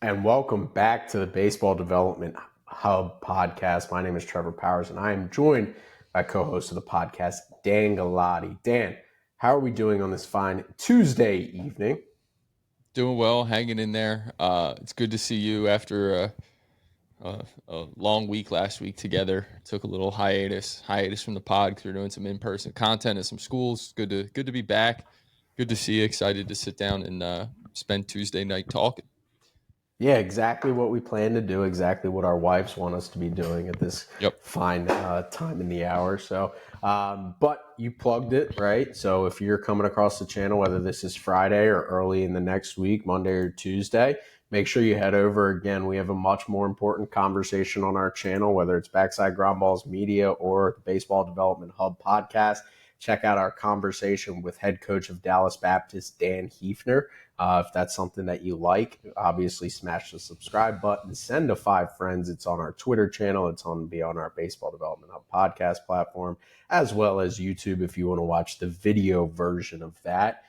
And welcome back to the Baseball Development Hub podcast. My name is Trevor Powers, and I am joined by co-host of the podcast, Dan Galati. Dan, how are we doing on this fine Tuesday evening? Doing well, hanging in there. It's good to see you after a long week last week together. Took a little hiatus from the pod because we're doing some in-person content at some schools. Good to be back. Good to see you. Excited to sit down and spend Tuesday night talking. Yeah, exactly what we plan to do, exactly what our wives want us to be doing at this Yep. fine time in the hour. But you plugged it, right? So if you're coming across the channel, whether this is Friday or early in the next week, Monday or Tuesday, make sure you head over. Again, we have a much more important conversation on our channel, whether it's Backside Ground Balls Media or the Baseball Development Hub podcast. Check out our conversation with head coach of Dallas Baptist, Dan Hefner. If that's something that you like, obviously smash the subscribe button, send to 5 friends. It's on our Twitter channel. It's on our Baseball Development Hub podcast platform, as well as YouTube if you want to watch the video version of that.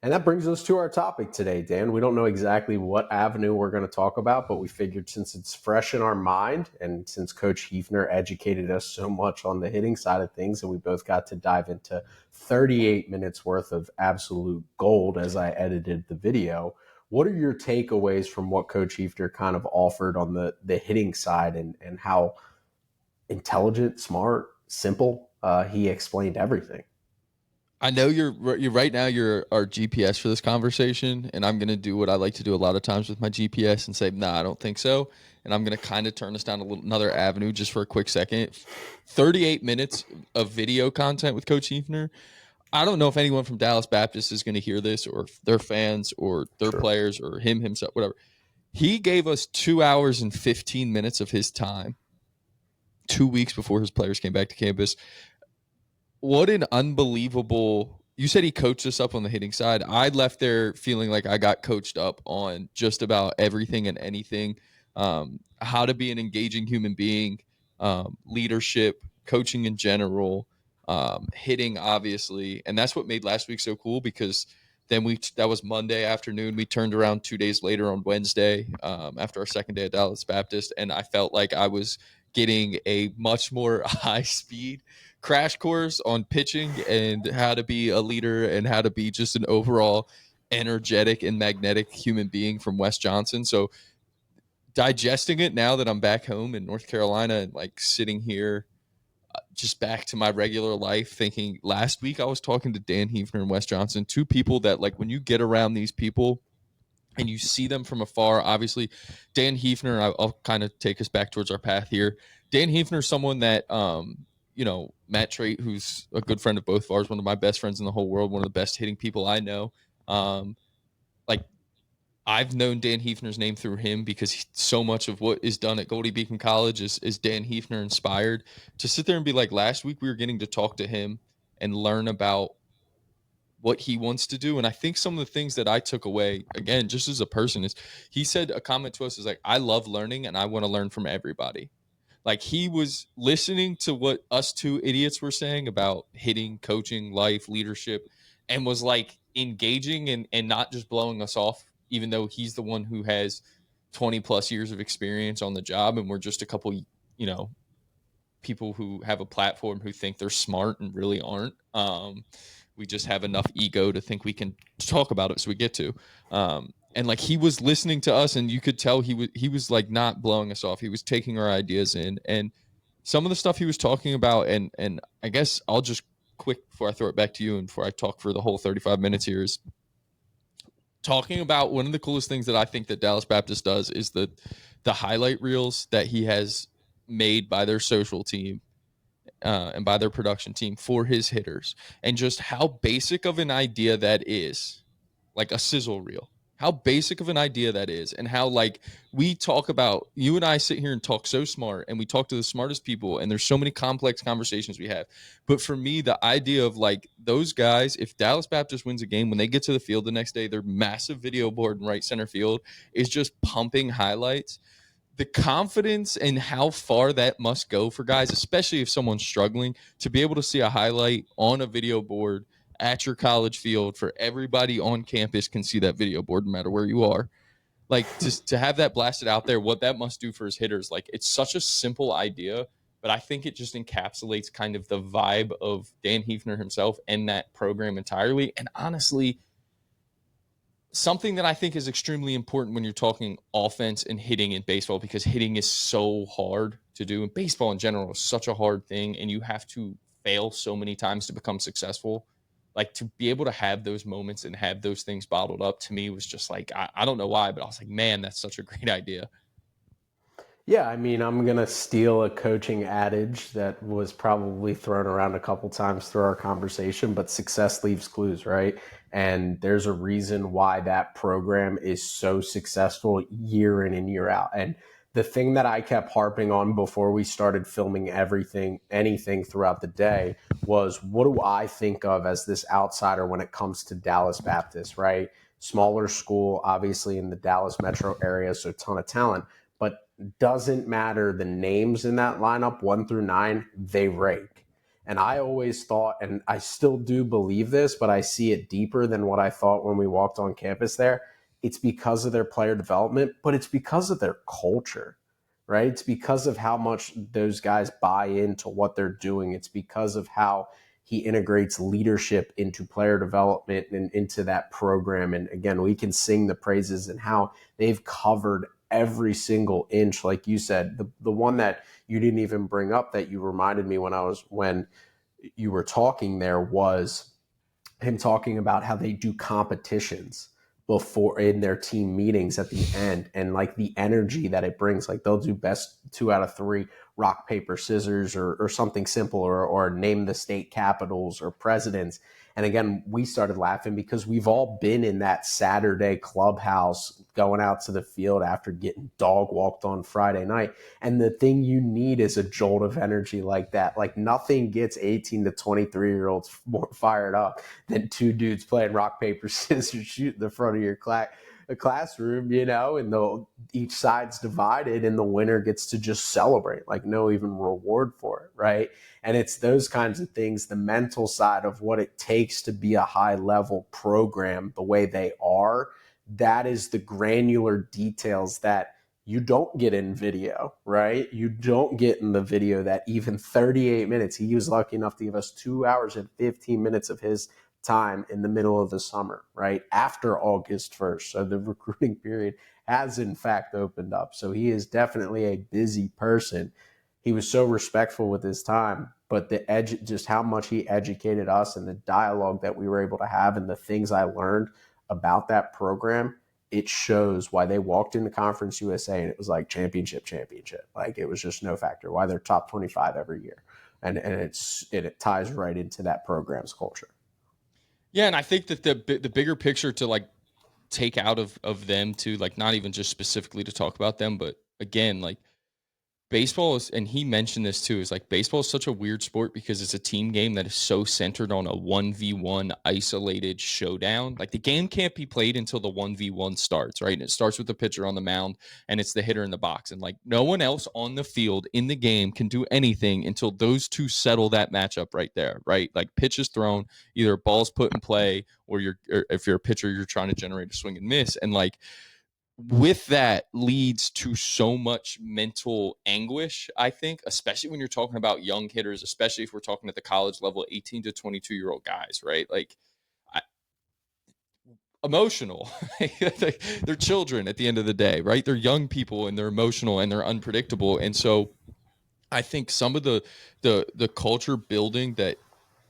And that brings us to our topic today, Dan. We don't know exactly what avenue we're going to talk about, but we figured since it's fresh in our mind and since Coach Hefner educated us so much on the hitting side of things, and we both got to dive into 38 minutes worth of absolute gold as I edited the video. What are your takeaways from what Coach Hefner kind of offered on the hitting side and how intelligent, smart, simple he explained everything? I know you're right now. You're our GPS for this conversation, and I'm going to do what I like to do a lot of times with my GPS and say, "Nah, I don't think so." And I'm going to kind of turn us down another avenue just for a quick second. 38 minutes of video content with Coach Hefner. I don't know if anyone from Dallas Baptist is going to hear this, or if their fans, or their Sure. players, or him himself, whatever. He gave us 2 hours and 15 minutes of his time 2 weeks before his players came back to campus. What an unbelievable. You said he coached us up on the hitting side. I left there feeling like I got coached up on just about everything and anything. How to be an engaging human being, leadership, coaching in general, hitting, obviously. And that's what made last week so cool, because then that was Monday afternoon. We turned around 2 days later on Wednesday, after our second day at Dallas Baptist, and I felt like I was getting a much more high speed crash course on pitching and how to be a leader and how to be just an overall energetic and magnetic human being from Wes Johnson. So digesting it now that I'm back home in North Carolina and like sitting here, just back to my regular life, thinking last week I was talking to Dan Hefner and Wes Johnson, two people that, like, when you get around these people and you see them from afar, obviously Dan Hefner, I'll kind of take us back towards our path here. Dan Hefner is someone that, Matt Trait, who's a good friend of both of ours, one of my best friends in the whole world, one of the best hitting people I know. Like, I've known Dan Hefner's name through him because so much of what is done at Goldie Beacon College is Dan Hefner inspired. To sit there and be like, last week we were getting to talk to him and learn about what he wants to do. And I think some of the things that I took away, again, just as a person, is he said a comment to us is like, I love learning and I want to learn from everybody. Like, he was listening to what us two idiots were saying about hitting, coaching, life, leadership, and was like engaging and not just blowing us off, even though he's the one who has 20 plus years of experience on the job. And we're just a couple, people who have a platform who think they're smart and really aren't. We just have enough ego to think we can talk about it, so we get to. And like, he was listening to us, and you could tell he was like not blowing us off. He was taking our ideas in, and some of the stuff he was talking about. And I guess I'll just quick before I throw it back to you and before I talk for the whole 35 minutes here, is talking about one of the coolest things that I think that Dallas Baptist does is the highlight reels that he has made by their social team, and by their production team for his hitters, and just how basic of an idea that is, like a sizzle reel. How basic of an idea that is, and how, like, we talk about, you and I sit here and talk so smart, and we talk to the smartest people, and there's so many complex conversations we have. But for me, the idea of, like, those guys, if Dallas Baptist wins a game, when they get to the field the next day, their massive video board in right center field is just pumping highlights. The confidence and how far that must go for guys, especially if someone's struggling, to be able to see a highlight on a video board at your college field, for everybody on campus can see that video board no matter where you are. Like to have that blasted out there, what that must do for his hitters. Like it's such a simple idea, but I think it just encapsulates kind of the vibe of Dan Hefner himself and that program entirely. And honestly, something that I think is extremely important when you're talking offense and hitting in baseball, because hitting is so hard to do. And baseball in general is such a hard thing, and you have to fail so many times to become successful. Like to be able to have those moments and have those things bottled up to me was just like, I don't know why, but I was like, man, that's such a great idea. Yeah, I mean, I'm going to steal a coaching adage that was probably thrown around a couple times through our conversation, but success leaves clues, right? And there's a reason why that program is so successful year in and year out. And the thing that I kept harping on before we started filming anything throughout the day was, what do I think of as this outsider when it comes to Dallas Baptist, right? Smaller school, obviously in the Dallas metro area, so a ton of talent. But doesn't matter the names in that lineup, 1 through 9, they rake. And I always thought, and I still do believe this, but I see it deeper than what I thought when we walked on campus there. It's because of their player development, but it's because of their culture, right? It's because of how much those guys buy into what they're doing. It's because of how he integrates leadership into player development and into that program. And again, we can sing the praises and how they've covered every single inch. Like you said, the one that you didn't even bring up that you reminded me when you were talking there was him talking about how they do competitions before in their team meetings at the end, and like the energy that it brings. Like they'll do best 2 out of 3, rock paper scissors, or something simple, or name the state capitals or presidents. And again, we started laughing because we've all been in that Saturday clubhouse going out to the field after getting dog walked on Friday night. And the thing you need is a jolt of energy like that. Like nothing gets 18 to 23-year-olds more fired up than 2 dudes playing rock, paper, scissors, shoot in the front of your classroom, and each side's divided and the winner gets to just celebrate, like no even reward for it, right? And it's those kinds of things, the mental side of what it takes to be a high level program the way they are. That is the granular details that you don't get in video, right? You don't get in the video that even 38 minutes. He was lucky enough to give us 2 hours and 15 minutes of his time in the middle of the summer, right? After August 1st. So the recruiting period has in fact opened up. So he is definitely a busy person. He was so respectful with his time, but just how much he educated us and the dialogue that we were able to have and the things I learned about that program, it shows why they walked into Conference USA and it was like championship. Like it was just no factor. Why they're top 25 every year. And it ties right into that program's culture. Yeah, and I think that the bigger picture to like take out of them to like not even just specifically to talk about them, but again, like baseball is, and he mentioned this too, is like baseball is such a weird sport because it's a team game that is so centered on a 1v1 isolated showdown. Like the game can't be played until the 1v1 starts, right? And it starts with the pitcher on the mound and it's the hitter in the box. And like no one else on the field in the game can do anything until those two settle that matchup right there, right? Like pitch is thrown, either ball's put in play, or if you're a pitcher, you're trying to generate a swing and miss. And like, with that leads to so much mental anguish, I think, especially when you're talking about young hitters, especially if we're talking at the college level, 18 to 22-year-old guys, right? Like, I, emotional. They're children at the end of the day, right? They're young people and they're emotional and they're unpredictable. And so I think some of the culture building that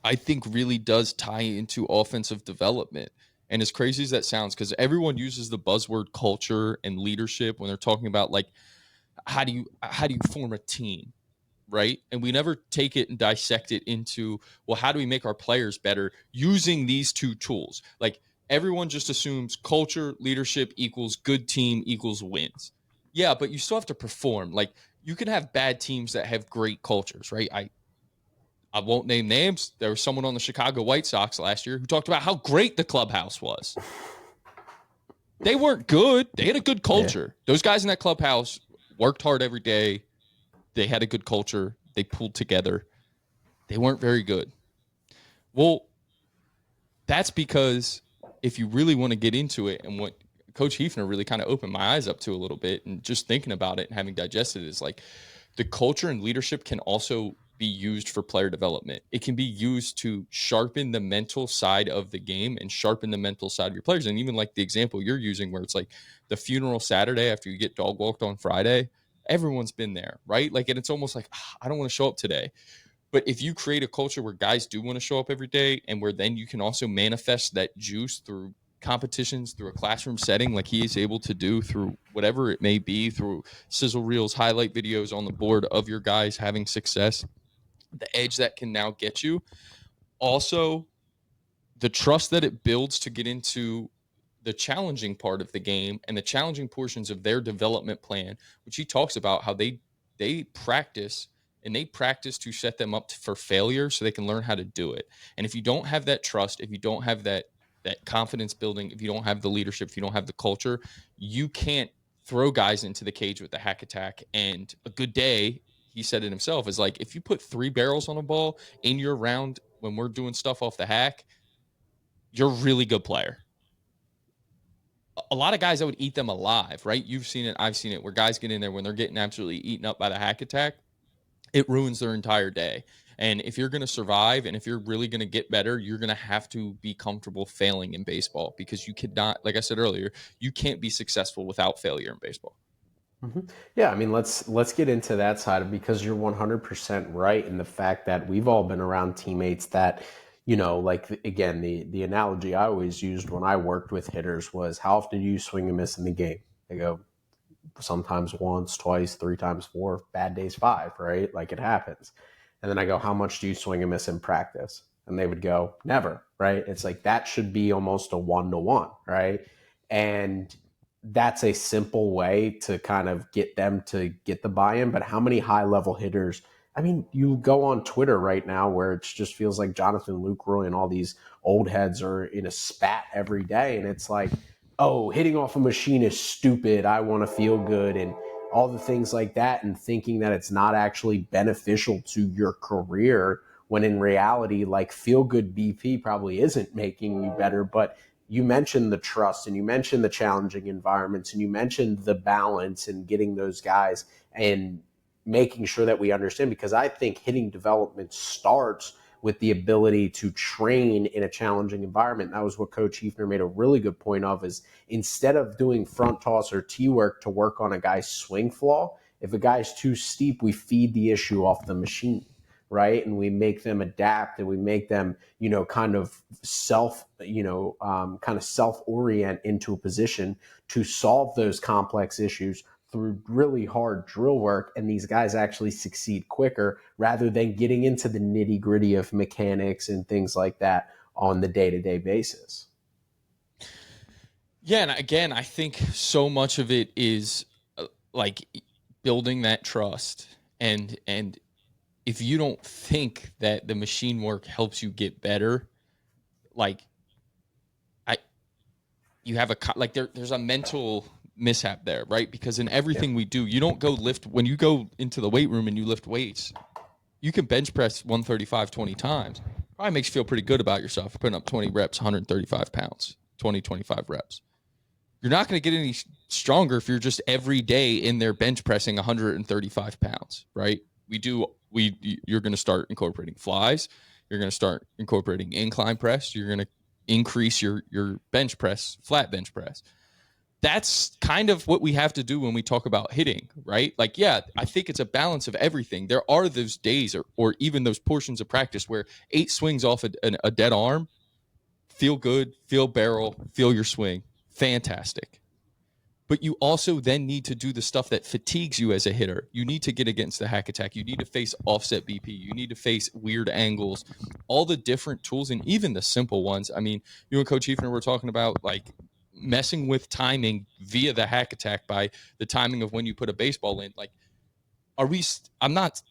I think really does tie into offensive development. And as crazy as that sounds, because everyone uses the buzzword culture and leadership when they're talking about like how do you form a team, right? And we never take it and dissect it into, well, how do we make our players better using these two tools? Like everyone just assumes culture, leadership equals good team equals wins. Yeah, but you still have to perform. Like you can have bad teams that have great cultures, right? I won't name names. There was someone on the Chicago White Sox last year who talked about how great the clubhouse was. They weren't good. They had a good Yeah. culture. Those guys in that clubhouse worked hard every day. They had a good culture. They pulled together. They weren't very good. Well, that's because if you really want to get into it and what Coach Hefner really kind of opened my eyes up to a little bit, and just thinking about it and having digested it is like the culture and leadership can also be used for player development. It can be used to sharpen the mental side of the game and sharpen the mental side of your players. And even like the example you're using, where it's like the funeral Saturday after you get dog walked on Friday, everyone's been there, right? Like, and it's almost like, I don't want to show up today. But if you create a culture where guys do want to show up every day, and where then you can also manifest that juice through competitions, through a classroom setting, like he is able to do, through whatever it may be, through sizzle reels, highlight videos on the board of your guys having success, the edge that can now get you. Also, the trust that it builds to get into the challenging part of the game and the challenging portions of their development plan, which he talks about how they practice, and they practice to set them up for failure so they can learn how to do it. And if you don't have that trust, if you don't have that confidence building, if you don't have the leadership, if you don't have the culture, you can't throw guys into the cage with the hack attack. And a good day, he said it himself, is like, if you put 3 barrels on a ball in your round when we're doing stuff off the hack, you're a really good player. A lot of guys, I would eat them alive, right? You've seen it, I've seen it, where guys get in there when they're getting absolutely eaten up by the hack attack, it ruins their entire day. And if you're going to survive, and if you're really going to get better, you're going to have to be comfortable failing in baseball, because you could not, like I said earlier, you can't be successful without failure in baseball. Yeah, I mean, let's get into that side of, because you're 100% right in the fact that we've all been around teammates that, like, again, the analogy I always used when I worked with hitters was, how often do you swing and miss in the game? They go, sometimes once, twice, 3 times, 4, bad days 5, right? Like, it happens. And then I go, how much do you swing and miss in practice? And they would go, never, right? It's like, that should be almost a 1-to-1, right? And that's a simple way to kind of get them to get the buy-in. But how many high-level hitters? I mean, you go on Twitter right now where it just feels like Jonathan Lucroy and all these old heads are in a spat every day. And it's like, oh, hitting off a machine is stupid. I want to feel good. And all the things like that, and thinking that it's not actually beneficial to your career, when in reality, like, feel good BP probably isn't making you better. But you mentioned the trust, and you mentioned the challenging environments, and you mentioned the balance and getting those guys and making sure that we understand, because I think hitting development starts with the ability to train in a challenging environment. And that was what Coach Hefner made a really good point of, is instead of doing front toss or tee work to work on a guy's swing flaw, if a guy's too steep, we feed the issue off the machine, right? And we make them adapt, and we make them, kind of self-orient into a position to solve those complex issues through really hard drill work. And these guys actually succeed quicker, rather than getting into the nitty gritty of mechanics and things like that on the day-to-day basis. Yeah, and again, I think so much of it is like building that trust, and if you don't think that the machine work helps you get better, like I you have there's a mental mishap there, right? Because in everything we do, you don't go lift when you go into the weight room and you lift weights. You can bench press 135 20 times. Probably makes you feel pretty good about yourself. You're putting up 20 reps, 135 pounds, 20, 25 reps. You're not going to get any stronger if you're just every day in there bench pressing 135 pounds, right? You're going to start incorporating flies. You're going to start incorporating incline press. You're going to increase your bench press, flat bench press. That's kind of what we have to do when we talk about hitting, right? Like, yeah, I think it's a balance of everything. There are those days, or even those portions of practice where 8 swings off a dead arm, feel good, feel barrel, feel your swing. Fantastic. But you also then need to do the stuff that fatigues you as a hitter. You need to get against the hack attack. You need to face offset BP. You need to face weird angles, all the different tools, and even the simple ones. I mean, you and Coach Hefner were talking about like messing with timing via the hack attack by the timing of when you put a baseball in. Like, I'm not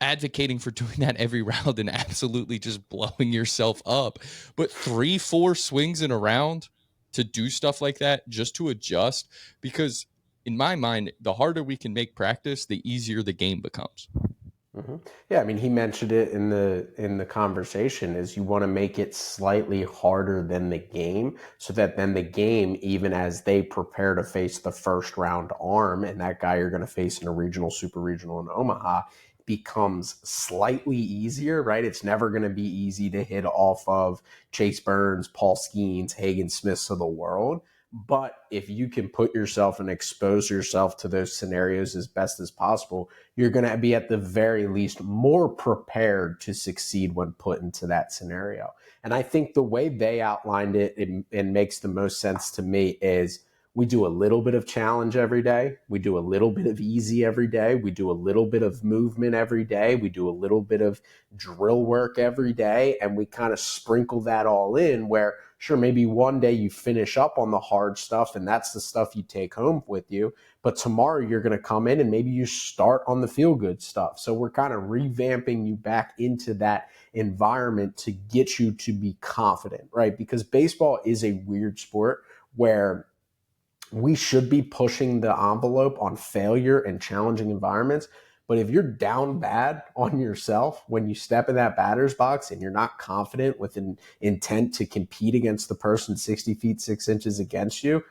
advocating for doing that every round and absolutely just blowing yourself up, but 3-4 swings in a round to do stuff like that, just to adjust, because in my mind, the harder we can make practice, the easier the game becomes. Mhm. Yeah, I mean, he mentioned it in the conversation is you want to make it slightly harder than the game, so that then the game, even as they prepare to face the first round arm and that guy you're going to face in a regional, super regional in Omaha, becomes slightly easier, right? It's never going to be easy to hit off of Chase Burns, Paul Skeens, Hagen Smiths of the world. But if you can put yourself and expose yourself to those scenarios as best as possible, you're going to be at the very least more prepared to succeed when put into that scenario. And I think the way they outlined it makes the most sense to me is we do a little bit of challenge every day. We do a little bit of easy every day. We do a little bit of movement every day. We do a little bit of drill work every day. And we kind of sprinkle that all in where, sure, maybe one day you finish up on the hard stuff and that's the stuff you take home with you. But tomorrow you're going to come in and maybe you start on the feel good stuff. So we're kind of revamping you back into that environment to get you to be confident, right? Because baseball is a weird sport where we should be pushing the envelope on failure and challenging environments. But if you're down bad on yourself when you step in that batter's box and you're not confident with an intent to compete against the person 60 feet, 6 inches against you,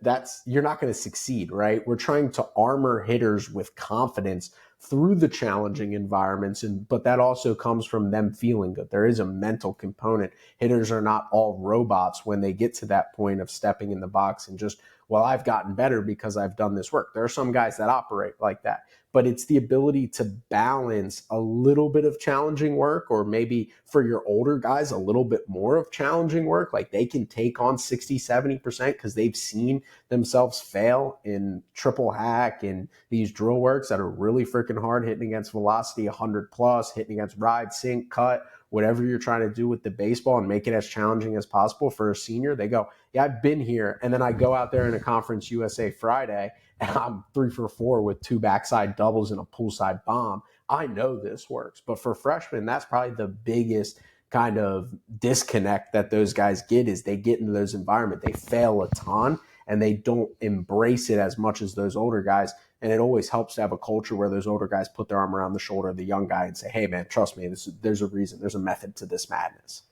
that's you're not going to succeed, right? We're trying to armor hitters with confidence through the challenging environments, and but that also comes from them feeling good. There is a mental component. Hitters are not all robots when they get to that point of stepping in the box and just, well, I've gotten better because I've done this work. There are some guys that operate like that, but it's the ability to balance a little bit of challenging work, or maybe for your older guys, a little bit more of challenging work. Like they can take on 60, 70% because they've seen themselves fail in triple hack and these drill works that are really freaking hard, hitting against velocity 100 plus, hitting against ride, sink, cut, whatever you're trying to do with the baseball and make it as challenging as possible for a senior. They go, yeah, I've been here. And then I go out there in a Conference USA Friday and I'm 3 for 4 with 2 backside doubles and a poolside bomb. I know this works. But for freshmen, that's probably the biggest kind of disconnect that those guys get is they get into those environments. They fail a ton and they don't embrace it as much as those older guys. And it always helps to have a culture where those older guys put their arm around the shoulder of the young guy and say, hey, man, trust me, there's a reason. There's a method to this madness.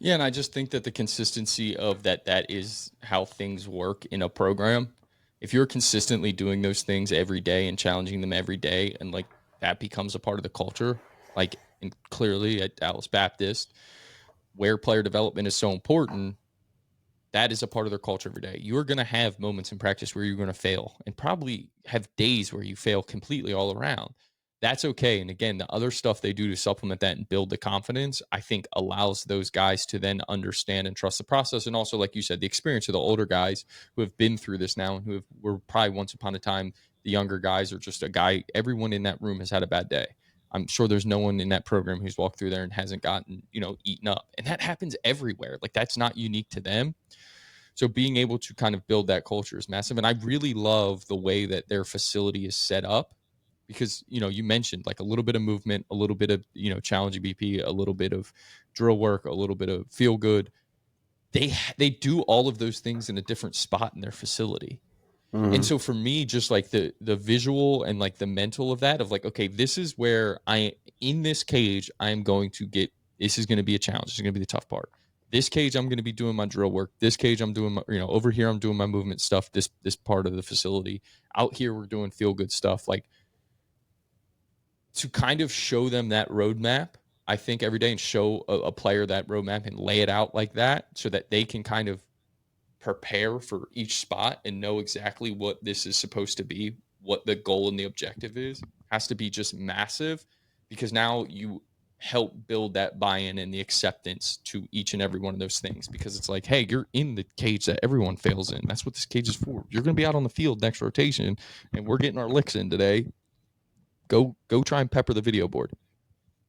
Yeah, and I just think that the consistency of that is how things work in a program. If you're consistently doing those things every day and challenging them every day, and like that becomes a part of the culture, like and clearly at Dallas Baptist, where player development is so important, that is a part of their culture every day. You're going to have moments in practice where you're going to fail and probably have days where you fail completely all around. That's okay. And again, the other stuff they do to supplement that and build the confidence, I think allows those guys to then understand and trust the process. And also, like you said, the experience of the older guys who have been through this now and were probably once upon a time the younger guys, or just a guy, everyone in that room has had a bad day. I'm sure there's no one in that program who's walked through there and hasn't gotten, eaten up. And that happens everywhere. Like that's not unique to them. So being able to kind of build that culture is massive. And I really love the way that their facility is set up because, you mentioned like a little bit of movement, a little bit of, challenging BP, a little bit of drill work, a little bit of feel good. They do all of those things in a different spot in their facility. And Mm-hmm. so for me, just like the visual and like the mental of that, of like, okay, this is where in this cage, I am going to get, this is going to be a challenge. This is going to be the tough part. This cage, I'm going to be doing my drill work. This cage, I'm doing my, over here, I'm doing my movement stuff. This part of the facility. Out here, we're doing feel good stuff. Like to kind of show them that roadmap, I think every day, and show a player that roadmap and lay it out like that so that they can kind of prepare for each spot and know exactly what this is supposed to be, what the goal and the objective is, has to be just massive because now you help build that buy-in and the acceptance to each and every one of those things because it's like, hey, you're in the cage that everyone fails in. That's what this cage is for. You're going to be out on the field next rotation and we're getting our licks in today. Go try and pepper the video board.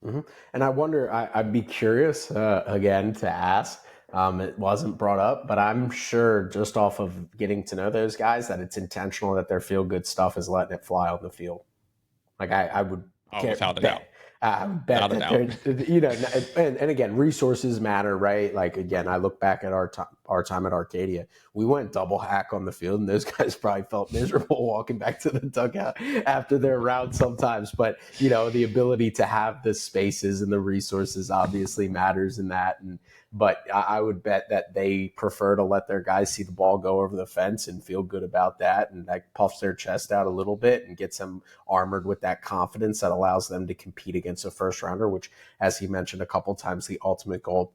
Mm-hmm. And I wonder, I'd be curious again to ask. It wasn't brought up, but I'm sure just off of getting to know those guys that it's intentional that their feel good stuff is letting it fly on the field. Like I would Oh, without a doubt. bet. I would bet Without a that doubt. they're, and again, resources matter, right? Like again, I look back at our time at Arcadia. We went double hack on the field, and those guys probably felt miserable walking back to the dugout after their round sometimes. But, the ability to have the spaces and the resources obviously matters in that. But I would bet that they prefer to let their guys see the ball go over the fence and feel good about that. And that puffs their chest out a little bit and gets them armored with that confidence that allows them to compete against a first rounder, which, as he mentioned a couple times, the ultimate goal.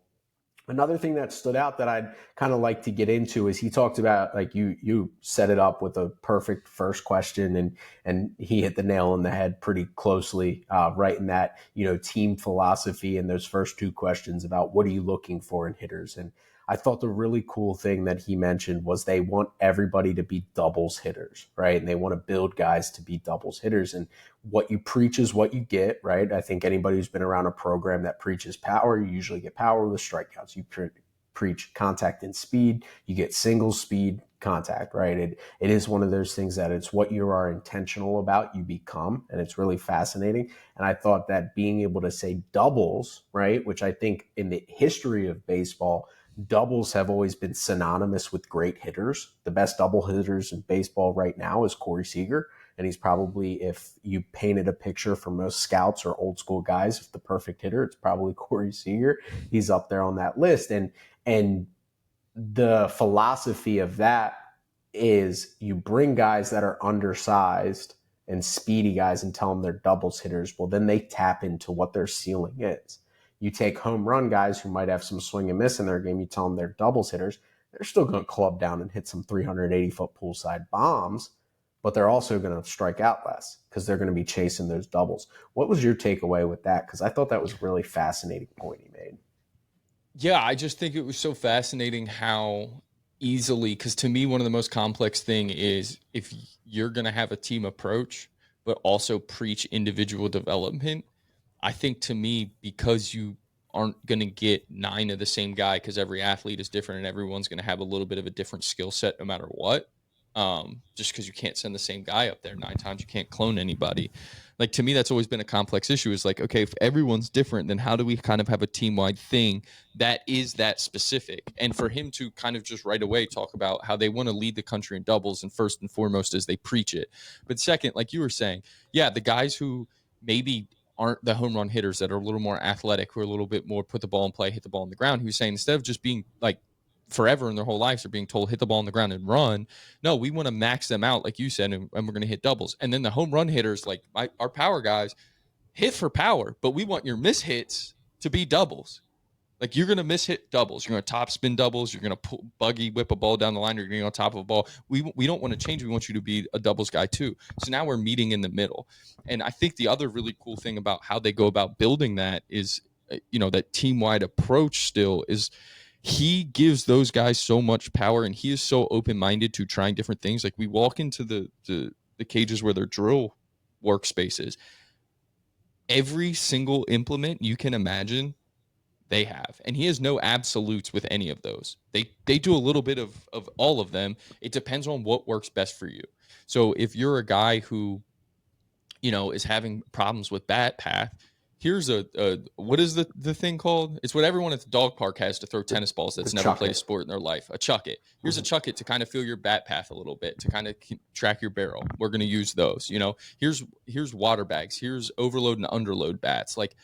Another thing that stood out that I'd kind of like to get into is he talked about, like, you set it up with a perfect first question, and he hit the nail on the head pretty closely, right in that, team philosophy and those first two questions about what are you looking for in hitters. And I thought the really cool thing that he mentioned was they want everybody to be doubles hitters, right? And they want to build guys to be doubles hitters. And what you preach is what you get, right? I think anybody who's been around a program that preaches power, you usually get power with strikeouts. You preach contact and speed, you get single speed contact, right? It is one of those things that it's what you are intentional about, you become, and it's really fascinating. And I thought that being able to say doubles, right, which I think in the history of baseball, doubles have always been synonymous with great hitters. The best double hitters in baseball right now is Corey Seager. And he's probably, if you painted a picture for most scouts or old school guys, if the perfect hitter, it's probably Corey Seager. He's up there on that list. And the philosophy of that is you bring guys that are undersized and speedy guys and tell them they're doubles hitters. Well, then they tap into what their ceiling is. You take home run guys who might have some swing and miss in their game, you tell them they're doubles hitters. They're still going to club down and hit some 380-foot poolside bombs, but they're also going to strike out less because they're going to be chasing those doubles. What was your takeaway with that? Because I thought that was a really fascinating point he made. Yeah, I just think it was so fascinating how easily, because to me, one of the most complex thing is if you're going to have a team approach, but also preach individual development. I think to me, because you aren't going to get nine of the same guy, because every athlete is different and everyone's going to have a little bit of a different skill set no matter what. Just because you can't send the same guy up there nine times, you can't clone anybody. Like to me, that's always been a complex issue. Is like, okay, if everyone's different, then how do we kind of have a team wide thing that is that specific? And for him to kind of just right away talk about how they want to lead the country in doubles, and first and foremost is they preach it. But second, like you were saying, yeah, the guys who maybe aren't the home run hitters that are a little more athletic, who are a little bit more put the ball in play, hit the ball on the ground, who's saying instead of just being like forever in their whole lives are being told hit the ball on the ground and run. No, we want to max them out, like you said, and we're going to hit doubles. And then the home run hitters, like our power guys, hit for power, but we want your miss hits to be doubles. Like you're going to miss hit doubles. You're going to top spin doubles. You're going to buggy whip a ball down the line. You're going to on top of a ball. We don't want to change. We want you to be a doubles guy too. So now we're meeting in the middle. And I think the other really cool thing about how they go about building that is, that team wide approach still is he gives those guys so much power, and he is so open minded to trying different things. Like we walk into the cages where they're drill workspaces. Every single implement you can imagine they have, and he has no absolutes with any of those. They do a little bit of all of them. It depends on what works best for you. So if you're a guy who is having problems with bat path, here's a what is the thing called? It's what everyone at the dog park has to throw tennis balls that's never played a sport in their life. A chuck it. Here's a chuck it to kind of feel your bat path a little bit, to kind of track your barrel. We're going to use those. Here's water bags. Here's overload and underload bats. Like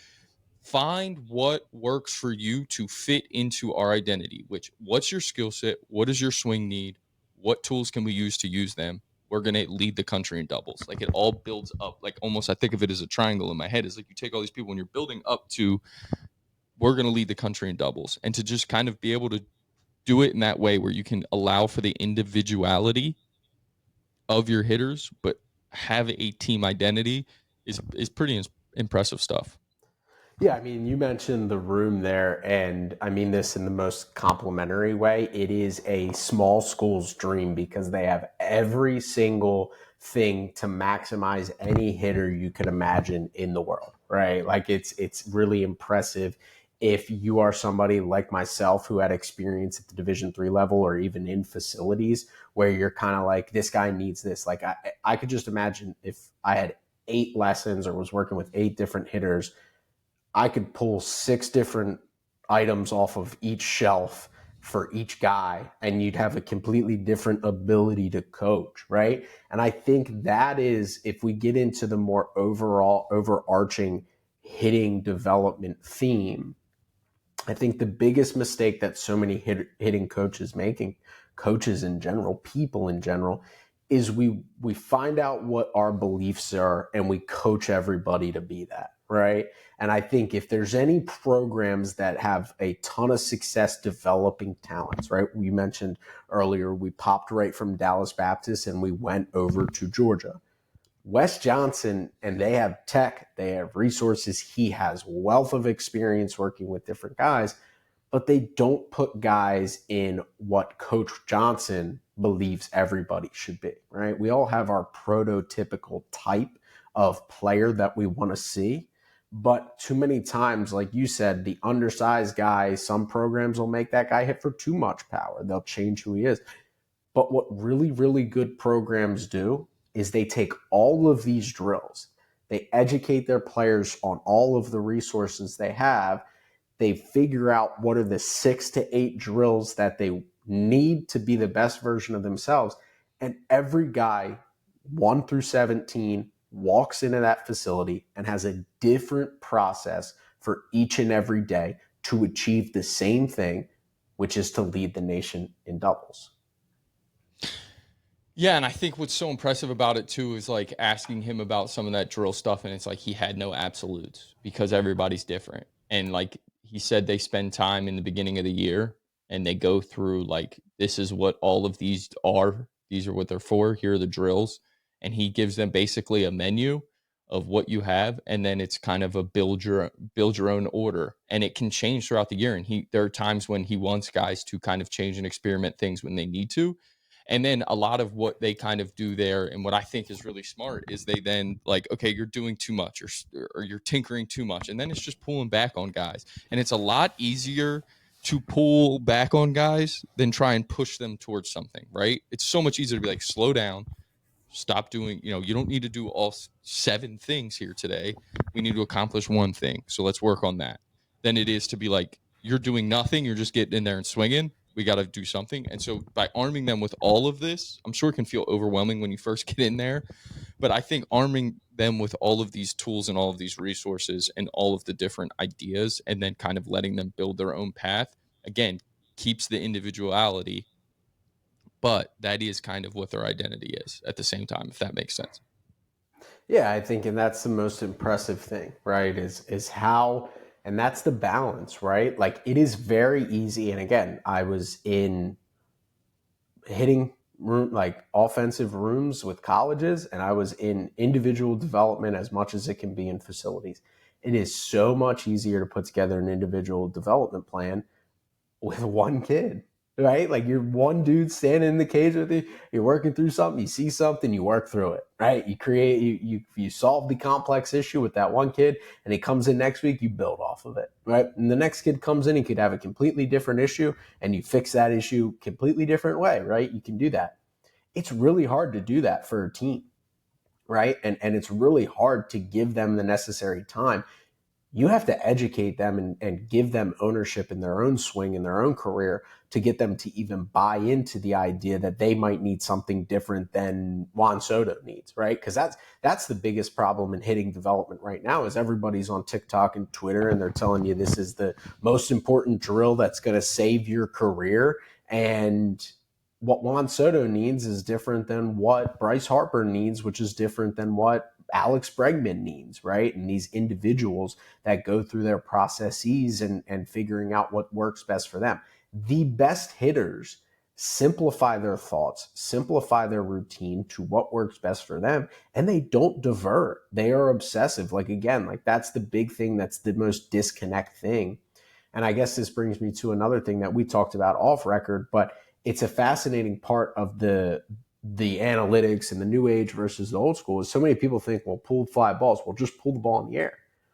find what works for you to fit into our identity. What's your skill set? What does your swing need? What tools can we use to use them? We're going to lead the country in doubles. Like it all builds up. Like almost I think of it as a triangle in my head. Is like you take all these people and you're building up to we're going to lead the country in doubles, and to just kind of be able to do it in that way where you can allow for the individuality of your hitters but have a team identity is pretty impressive stuff. Yeah, I mean, you mentioned the room there, and I mean this in the most complimentary way. It is a small school's dream because they have every single thing to maximize any hitter you could imagine in the world, right? Like it's really impressive if you are somebody like myself who had experience at the Division III level or even in facilities where you're kind of like, this guy needs this. Like I could just imagine if I had 8 lessons or was working with 8 different hitters, I could pull 6 different items off of each shelf for each guy, and you'd have a completely different ability to coach, right? And I think that is, if we get into the more overall overarching hitting development theme, I think the biggest mistake that so many hitting coaches making, coaches in general, people in general, is we find out what our beliefs are and we coach everybody to be that, right? And I think if there's any programs that have a ton of success developing talents, right? We mentioned earlier we popped right from Dallas Baptist and we went over to Georgia. Wes Johnson, and they have tech, they have resources. He has wealth of experience working with different guys, but they don't put guys in what Coach Johnson believes everybody should be, right? We all have our prototypical type of player that we want to see. But too many times, like you said, the undersized guy, some programs will make that guy hit for too much power. They'll change who he is. But what really, really good programs do is they take all of these drills, they educate their players on all of the resources they have. They figure out what are the 6 to 8 drills that they need to be the best version of themselves. And every guy, 1 through 17, walks into that facility and has a different process for each and every day to achieve the same thing, which is to lead the nation in doubles. Yeah, and I think what's so impressive about it too is like asking him about some of that drill stuff, and it's like he had no absolutes because everybody's different. And like he said, they spend time in the beginning of the year and they go through like this is what all of these are. These are what they're for. Here are the drills, and he gives them basically a menu of what you have, and then it's kind of a build your own order, and it can change throughout the year. And there are times when he wants guys to kind of change and experiment things when they need to, and then a lot of what they kind of do there, and what I think is really smart, is they then like, okay, you're doing too much, or you're tinkering too much. And then it's just pulling back on guys. And it's a lot easier to pull back on guys than try and push them towards something, right? It's so much easier to be like, slow down, stop doing, you don't need to do all 7 things here today. We need to accomplish one thing. So let's work on that. Than it is to be like, you're doing nothing. You're just getting in there and swinging. We got to do something. And so by arming them with all of this, I'm sure it can feel overwhelming when you first get in there. But I think arming them with all of these tools and all of these resources and all of the different ideas, and then kind of letting them build their own path, again, keeps the individuality, but that is kind of what their identity is at the same time, if that makes sense. Yeah, I think, and that's the most impressive thing, right? Is how, and that's the balance, right? Like it is very easy. And again, I was in hitting room, like offensive rooms with colleges, and I was in individual development as much as it can be in facilities. It is so much easier to put together an individual development plan with one kid, right? Like you're one dude standing in the cage with you, you're working through something, you see something, you work through it, right? You create, you solve the complex issue with that one kid, and he comes in next week, you build off of it, right? And the next kid comes in, he could have a completely different issue, and you fix that issue completely different way, right? You can do that. It's really hard to do that for a team, right? And it's really hard to give them the necessary time. You have to educate them and give them ownership in their own swing, in their own career, to get them to even buy into the idea that they might need something different than Juan Soto needs, right? Because that's the biggest problem in hitting development right now is everybody's on TikTok and Twitter, and they're telling you this is the most important drill that's going to save your career. And what Juan Soto needs is different than what Bryce Harper needs, which is different than what Alex Bregman needs, right? And these individuals that go through their processes and figuring out what works best for them. The best hitters simplify their thoughts, simplify their routine to what works best for them, and they don't divert. They are obsessive. Like, again, like that's the big thing. That's the most disconnect thing. And I guess this brings me to another thing that we talked about off record, but it's a fascinating part of the analytics and the new age versus the old school is so many people think, well, pull fly balls. Well, just pull the ball in the air.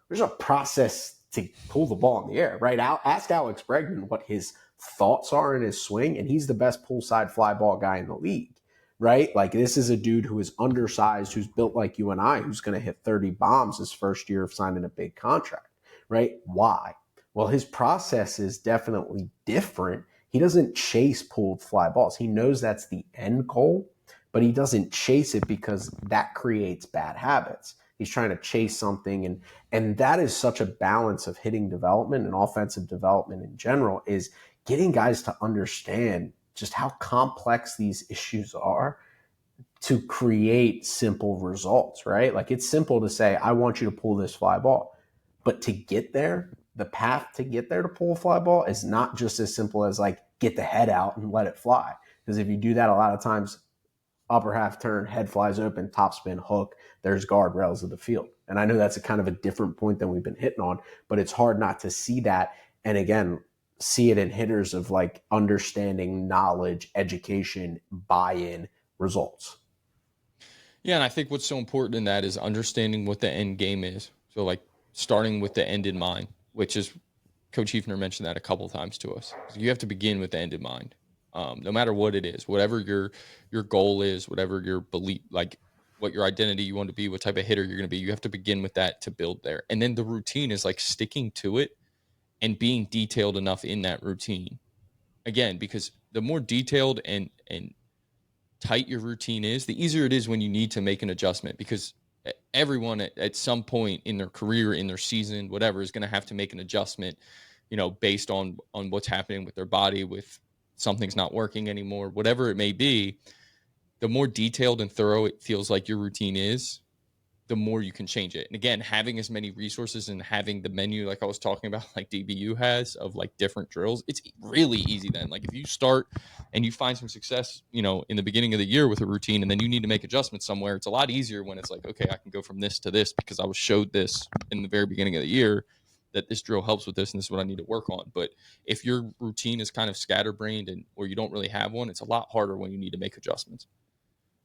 There's a process to pull the ball in the air, right? Ask Alex Bregman what his thoughts are in his swing, and he's the best pull side fly ball guy in the league, right? Like this is a dude who is undersized, who's built like you and I, who's going to hit 30 bombs his first year of signing a big contract, right? Why? Well, his process is definitely different He doesn't chase pulled fly balls. He knows that's the end goal, but he doesn't chase it because that creates bad habits. He's trying to chase something, and that is such a balance of hitting development and offensive development in general, is getting guys to understand just how complex these issues are to create simple results, right? Like, it's simple to say, I want you to pull this fly ball. But to get there, the path to get there to pull a fly ball is not just as simple as like get the head out and let it fly. Because if you do that, a lot of times upper half turn, head flies open, topspin, hook, there's guardrails of the field. And I know that's a kind of a different point than we've been hitting on, but it's hard not to see that. And again, see it in hitters of like understanding, knowledge, education, buy-in, results. Yeah, and I think what's so important in that is understanding what the end game is. So, like, starting with the end in mind, which is Coach Hefner mentioned that a couple of times to us. So you have to begin with the end in mind, no matter what it is, whatever your goal is, whatever your belief, like what your identity you want to be, what type of hitter you're going to be. You have to begin with that to build there, and then the routine is like sticking to it and being detailed enough in that routine. Again, because the more detailed and tight your routine is, the easier it is when you need to make an adjustment, because everyone at some point in their career, in their season, whatever, is going to have to make an adjustment, based on what's happening with their body, with something's not working anymore, whatever it may be. The more detailed and thorough it feels like your routine is, the more you can change it. And again, having as many resources and having the menu, like I was talking about, like DBU has, of like different drills, it's really easy then. Like if you start and you find some success, in the beginning of the year with a routine, and then you need to make adjustments somewhere, it's a lot easier when it's like, okay, I can go from this to this because I was showed this in the very beginning of the year, that this drill helps with this and this is what I need to work on. But if your routine is kind of scatterbrained and or you don't really have one, it's a lot harder when you need to make adjustments.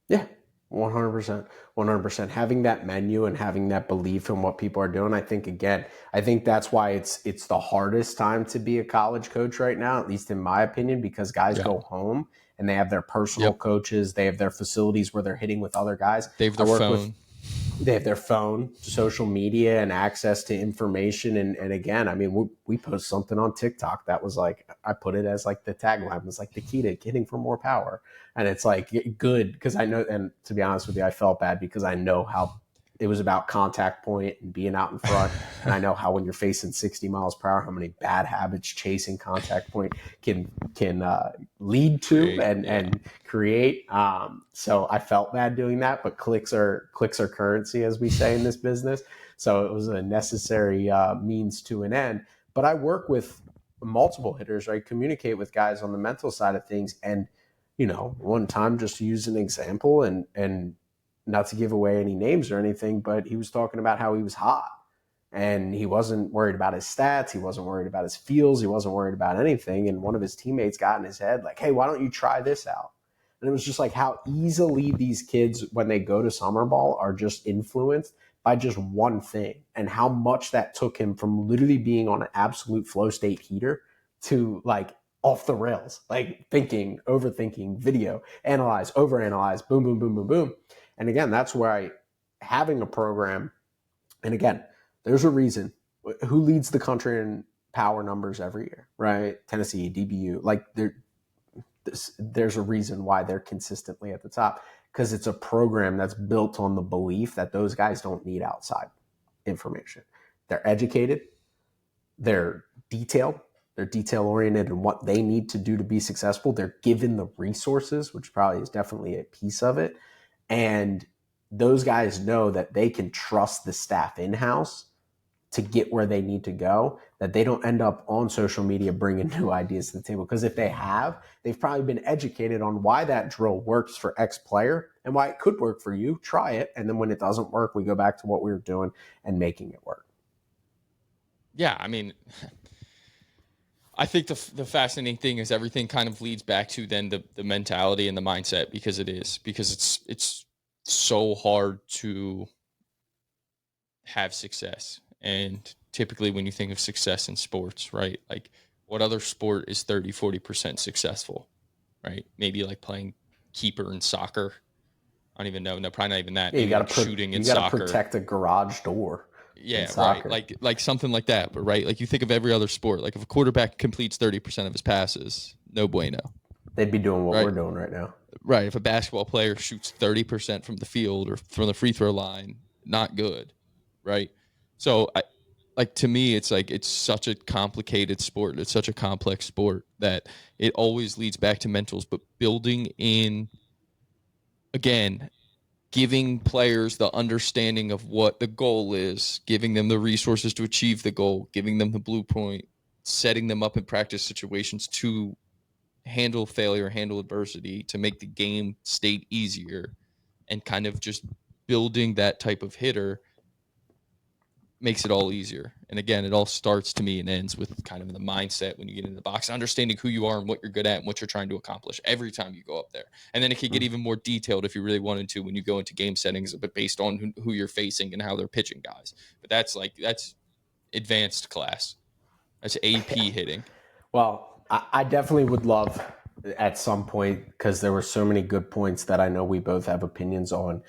Yeah, 100%. 100%. Having that menu and having that belief in what people are doing, I think that's why it's the hardest time to be a college coach right now, at least in my opinion, because guys Yeah. go home and they have their personal Yep. coaches, they have their facilities where they're hitting with other guys. They have I their work with phone. They have their phone, social media, and access to information. And again, I mean, we post something on TikTok that was like, I put it as like the tagline was like the key to hitting for more power. And it's like good because I know, and to be honest with you, I felt bad because I know how it was about contact point and being out in front. And I know how when you're facing 60 miles per hour, how many bad habits chasing contact point can lead to Create. Yeah. and create. So I felt bad doing that, but clicks are currency, as we say in this business. So it was a necessary means to an end. But I work with multiple hitters, right? Communicate with guys on the mental side of things, and one time, just to use an example, and not to give away any names or anything, but he was talking about how he was hot. And he wasn't worried about his stats. He wasn't worried about his feels. He wasn't worried about anything. And one of his teammates got in his head, like, hey, why don't you try this out? And it was just like how easily these kids, when they go to summer ball, are just influenced by just one thing, and how much that took him from literally being on an absolute flow state heater to like off the rails, like thinking, overthinking, video, analyze, overanalyze, boom, boom, boom, boom, boom. And again, that's where having a program, and again, there's a reason who leads the country in power numbers every year, right? Tennessee, DBU, like there's a reason why they're consistently at the top, because it's a program that's built on the belief that those guys don't need outside information. They're educated, they're detailed, they're detail oriented in what they need to do to be successful. They're given the resources, which probably is definitely a piece of it. And those guys know that they can trust the staff in-house to get where they need to go, that they don't end up on social media bringing new ideas to the table. Because if they have, they've probably been educated on why that drill works for X player and why it could work for you. Try it. And then when it doesn't work, we go back to what we were doing and making it work. Yeah, I mean, I think the fascinating thing is everything kind of leads back to then the mentality and the mindset, because it's so hard to have success. And typically when you think of success in sports, right? Like what other sport is 30-40% successful, right? Maybe like playing keeper in soccer. I don't even know. No, probably not even that. Yeah, Maybe like shooting in you got to soccer. protect a garage door. in Yeah, right. soccer. Like something like that. But right, like you think of every other sport. Like if a quarterback completes 30% of his passes, no bueno. They'd be doing what we're Right. doing right now. Right. If a basketball player shoots 30% from the field or from the free throw line, not good. Right. So I like to me, it's like it's such a complicated sport. It's such a complex sport that it always leads back to mentals, but building in again giving players the understanding of what the goal is, giving them the resources to achieve the goal, giving them the blueprint, setting them up in practice situations to handle failure, handle adversity, to make the game state easier, and kind of just building that type of hitter makes it all easier. And again, it all starts to me and ends with kind of the mindset when you get into the box, understanding who you are and what you're good at and what you're trying to accomplish every time you go up there. And then it could get even more detailed if you really wanted to when you go into game settings, but based on who you're facing and how they're pitching guys. But that's advanced class. That's AP hitting. Well, I definitely would love at some point, because there were so many good points that I know we both have opinions on,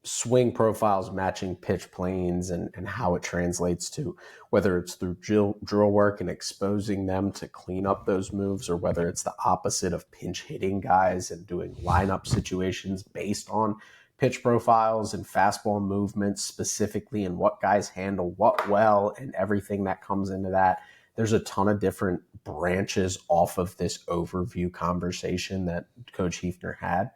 swing profiles matching pitch planes, and how it translates to whether it's through drill work and exposing them to clean up those moves, or whether it's the opposite of pinch hitting guys and doing lineup situations based on pitch profiles and fastball movements specifically, and what guys handle what well and everything that comes into that. There's a ton of different branches off of this overview conversation that Coach Hefner had.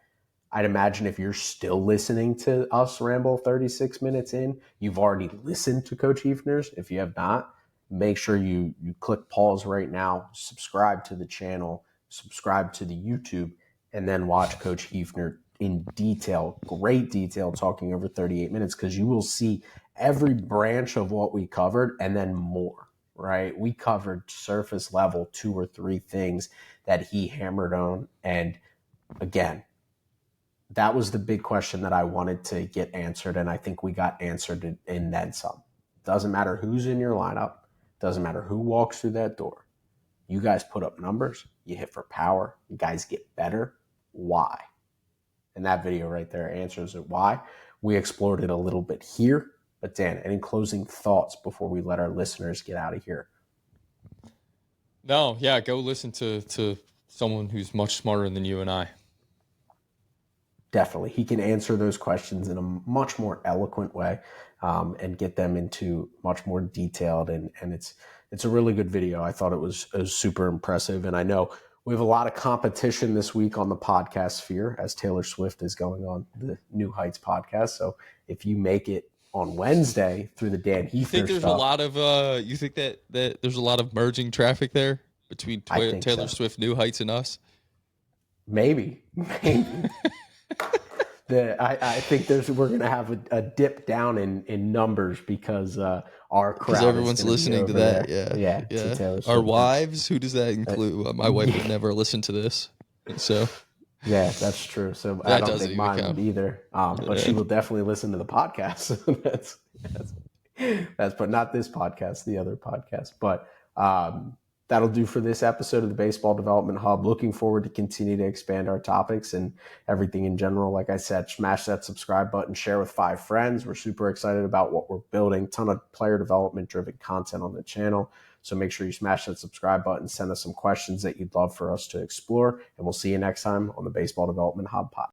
I'd imagine if you're still listening to us ramble 36 minutes in, you've already listened to Coach Hefner's. If you have not, make sure you click pause right now, subscribe to the channel, subscribe to the YouTube, and then watch Coach Hefner in detail, great detail, talking over 38 minutes, because you will see every branch of what we covered and then more, right? We covered surface level 2 or 3 things that he hammered on. And again, that was the big question that I wanted to get answered, and I think we got answered in then some. Doesn't matter who's in your lineup, doesn't matter who walks through that door. You guys put up numbers, you hit for power, you guys get better. Why? And that video right there answers it why. We explored it a little bit here. But Dan, any closing thoughts before we let our listeners get out of here? No, yeah, go listen to someone who's much smarter than you and I. Definitely. He can answer those questions in a much more eloquent way, and get them into much more detailed. And it's a really good video. I thought it was super impressive. And I know we have a lot of competition this week on the podcast sphere, as Taylor Swift is going on the New Heights podcast. So if you make it on Wednesday through the Dan Hefner You think there's stuff, a lot of you think that there's a lot of merging traffic there between I think Taylor so. Swift, New Heights, and us? Maybe. I think we're going to have a dip down in numbers, because our Because crowd is everyone's going to be listening to over that. there. Yeah, Yeah, to yeah. Taylor Our Swift. wives, who does that include? My wife would never listen to this, so Yeah, that's true. So I that don't doesn't think even mine would count. either. But she will definitely listen to the podcast. So that's but not this podcast, the other podcast. But that'll do for this episode of the Baseball Development Hub. Looking forward to continue to expand our topics and everything in general. Like I said, smash that subscribe button, share with 5 friends. We're super excited about what we're building. Ton of player development driven content on the channel. So make sure you smash that subscribe button, send us some questions that you'd love for us to explore, and we'll see you next time on the Baseball Development Hub podcast.